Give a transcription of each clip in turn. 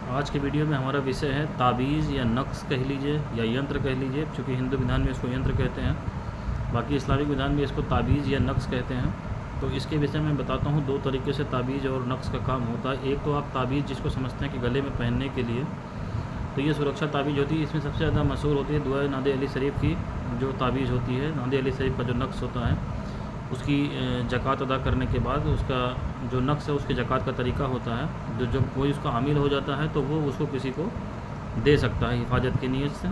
आज के वीडियो में हमारा विषय है ताबीज़ या नक्श कह लीजिए या यंत्र कह लीजिए, चूँकि हिंदू विधान में इसको यंत्र कहते हैं, बाकी इस्लामिक विधान में इसको ताबीज़ या नक्श कहते हैं। तो इसके विषय में बताता हूँ। दो तरीके से ताबीज़ और नक्श का काम होता है। एक तो आप ताबीज़ जिसको समझते हैं कि गले में पहनने के लिए, तो ये सुरक्षा ताबीज़ होती है। इसमें सबसे ज़्यादा मशहूर होती है दुआ नादे अली शरीफ की जो ताबीज़ होती है। नादे अली शरीफ का जो नक्श होता है उसकी ज़कात अदा करने के बाद उसका जो नक्श है उसके ज़कात का तरीका होता है। जब कोई उसका हामिल हो जाता है तो वो उसको किसी को दे सकता है हिफाजत की नीयत से,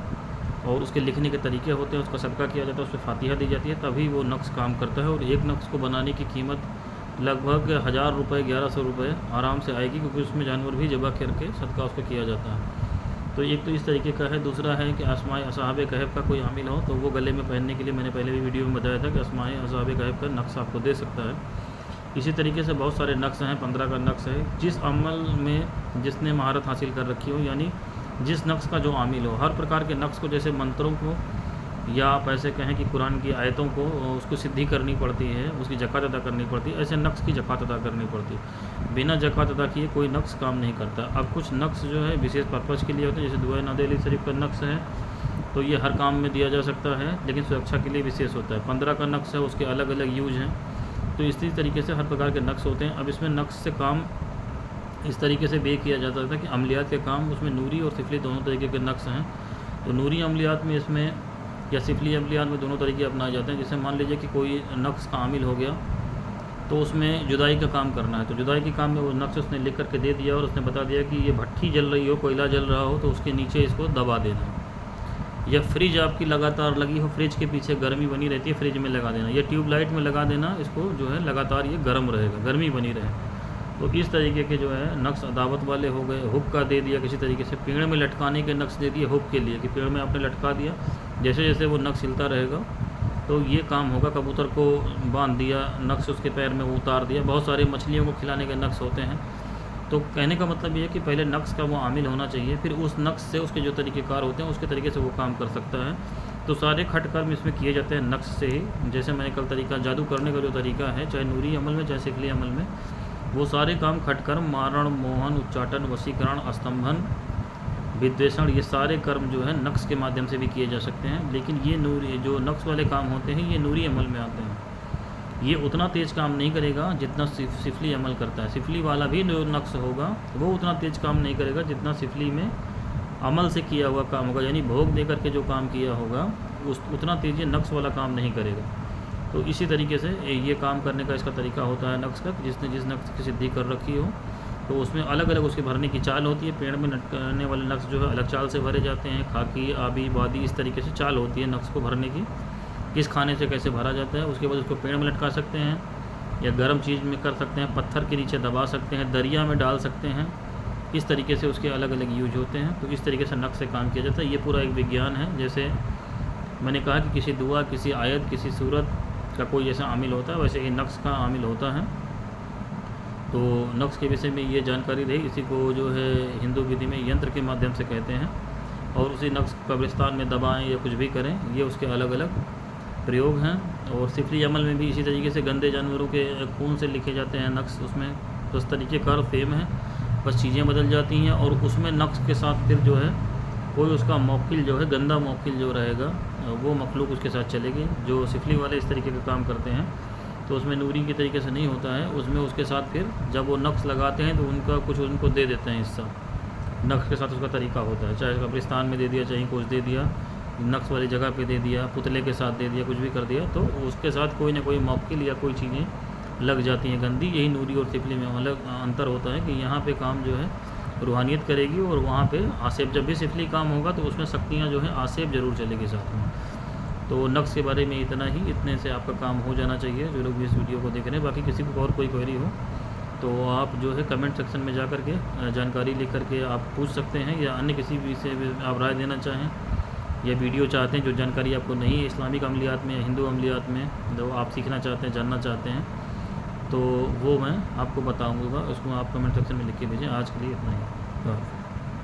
और उसके लिखने के तरीके होते हैं, उसका सदका किया जाता है, उस पर फातिहा दी जाती है, तभी वो नक्श काम करता है। और एक नक्श को बनाने की कीमत लगभग 1000 रुपये 1100 रुपये आराम से आएगी, क्योंकि उसमें जानवर भी ज़बह करके सदका उसको किया जाता है। तो एक तो इस तरीके का है। दूसरा है कि अस्माए असहाबे कहफ का कोई हामिल हो तो वो गले में पहनने के लिए, मैंने पहले भी वीडियो में बताया था कि अस्माए असहाबे कहफ का नक्श आपको दे सकता है। इसी तरीके से बहुत सारे नक्श हैं, 15 का नक्श है। जिस अमल में जिसने महारत हासिल कर रखी हो, यानी जिस नक्श का जो आमिल हो, हर प्रकार के नक्श को, जैसे मंत्रों को या आप ऐसे कहें कि कुरान की आयतों को उसको सिद्धि करनी पड़ती है, उसकी ज़कात अदा करनी पड़ती है, ऐसे नक्श की ज़कात अदा करनी पड़ती है। बिना ज़कात अदा किए कोई नक्श काम नहीं करता। अब कुछ नक्श जो है विशेष पर्पज़ के लिए होते हैं, जैसे दुआ नादे अली शरीफ का नक्श है तो ये हर काम में दिया जा सकता है, लेकिन सुरक्षा के लिए विशेष होता है। 15 का नक्श है, उसके अलग अलग यूज हैं। तो इसी तरीके से हर प्रकार के नक्श होते हैं। अब इसमें नक्श से काम इस तरीके से बे किया जाता था कि अमलियात के काम उसमें नूरी और सिफली दोनों तरीके के नक्श हैं। तो नूरी अमलियात में इसमें या सिफली अमलियात में दोनों तरीके अपनाए जाते हैं। जैसे मान लीजिए कि कोई नक्श का आमिल हो गया तो उसमें जुदाई का काम करना है, तो जुदाई के काम में वो नक्श उसने लिख करके दे दिया और उसने बता दिया कि ये भट्ठी जल रही हो, कोयला जल रहा हो तो उसके नीचे इसको दबा देना। या फ्रिज आपकी लगातार लगी हो, फ्रिज के पीछे गर्मी बनी रहती है, फ्रिज में लगा देना, या ट्यूबलाइट में लगा देना, इसको जो है लगातार ये गर्म रहेगा, गर्मी बनी रहे। तो इस तरीके के जो है नक्श दावत वाले हो गए। हुक का दे दिया किसी तरीके से, पेड़ में लटकाने के नक्श दे दिए हुक के लिए कि पेड़ में आपने लटका दिया, जैसे जैसे वो नक्श हिलता रहेगा तो ये काम होगा। कबूतर को बांध दिया, नक्श उसके पैर में उतार दिया। बहुत सारे मछलियों को खिलाने के नक्श होते हैं। तो कहने का मतलब ये है कि पहले नक्श का वो आमिल होना चाहिए, फिर उस नक्श से उसके जो तरीक़ेकार होते हैं उसके तरीके से वो काम कर सकता है। तो सारे खट कर्म इसमें किए जाते हैं नक्श से ही। जैसे मैंने कल तरीका जादू करने का जो तरीका है, चाहे नूरी अमल में चाहे सिफली अमल में, वो सारे काम खटकर्म, मारण, मोहन, उच्चाटन, वशीकरण, स्तंभन, विद्वेषण, ये सारे कर्म जो है नक्श के माध्यम से भी किए जा सकते हैं। लेकिन ये नूरी जो नक्श वाले काम होते हैं ये नूरी अमल में आते हैं। ये उतना तेज़ काम नहीं करेगा जितना सिफली अमल करता है। सिफली वाला भी जो नक्श होगा वो उतना तेज़ काम नहीं करेगा जितना सिफली में अमल से किया हुआ काम होगा, यानी भोग दे करके जो काम किया होगा उतना तेज़ नक्श वाला काम नहीं करेगा। तो इसी तरीके से ये काम करने का इसका तरीका होता है नक्श का। जिसने जिस नक्श की सिद्धि कर रखी हो तो उसमें अलग अलग उसके भरने की चाल होती है। पेड़ में लटकने वाले नक्श जो है अलग चाल से भरे जाते हैं। खाकी, आबी, वादी, इस तरीके से चाल होती है नक्श को भरने की, किस खाने से कैसे भरा जाता है। उसके बाद उसको पेड़ में लटका सकते हैं या गर्म चीज़ में कर सकते हैं, पत्थर के नीचे दबा सकते हैं, दरिया में डाल सकते हैं। इस तरीके से उसके अलग अलग यूज होते हैं। तो इस तरीके से नक्श से काम किया जाता है। ये पूरा एक विज्ञान है। जैसे मैंने कहा कि किसी दुआ, किसी आयत, किसी सूरत का कोई जैसा आमिल होता है, वैसे ही नक्श का आमिल होता है। तो नक्श के विषय में ये जानकारी रही। इसी को जो है हिंदू विधि में यंत्र के माध्यम से कहते हैं। और उसी नक्श कब्रिस्तान में दबाएं या कुछ भी करें, ये उसके अलग अलग प्रयोग हैं। और सिफली अमल में भी इसी तरीके से गंदे जानवरों के खून से लिखे जाते हैं नक्श उसमें। तो इस तरीके का फेम है, बस चीज़ें बदल जाती हैं। और उसमें नक्श के साथ फिर जो है कोई उसका मौकिल जो है, गंदा मौकिल जो रहेगा वो मखलूक उसके साथ चलेगी। जो सिफली वाले इस तरीके का काम करते हैं तो उसमें नूरी के तरीके से नहीं होता है। उसमें उसके साथ फिर जब वो नक्श लगाते हैं तो उनका कुछ उनको दे देते हैं हिस्सा। नक्श के साथ उसका तरीका होता है, चाहे कब्रिस्तान में दे दिया, चाहे कुछ दे दिया, नक्श वाली जगह पे दे दिया, पुतले के साथ दे दिया, कुछ भी कर दिया, तो उसके साथ कोई ना कोई मौकिल या कोई चीज़ें लग जाती हैं गंदी। यही नूरी और सिफली में अलग अंतर होता है कि यहाँ पे काम जो है रूहानियत करेगी और वहाँ पे आसेब। जब भी सिफली काम होगा तो उसमें शक्तियाँ जो हैं आसेब ज़रूर चलेगी साथ में। तो नक्श के बारे में इतना ही, इतने से आपका काम हो जाना चाहिए जो लोग भी इस वीडियो को देख रहे हैं। बाकी किसी को और कोई क्वेरी हो तो आप जो है कमेंट सेक्शन में जा कर के जानकारी ले करके आप पूछ सकते हैं, या अन्य किसी भी से भी आप राय देना चाहें या वीडियो चाहते हैं जो जानकारी आपको नहीं है इस्लामिक अमलियात में, हिंदू अमलियात में, जो आप सीखना चाहते हैं, जानना चाहते हैं, तो वो मैं आपको बताऊँगा। उसको आप कमेंट सेक्शन में लिख के भेजें। आज के लिए इतना ही।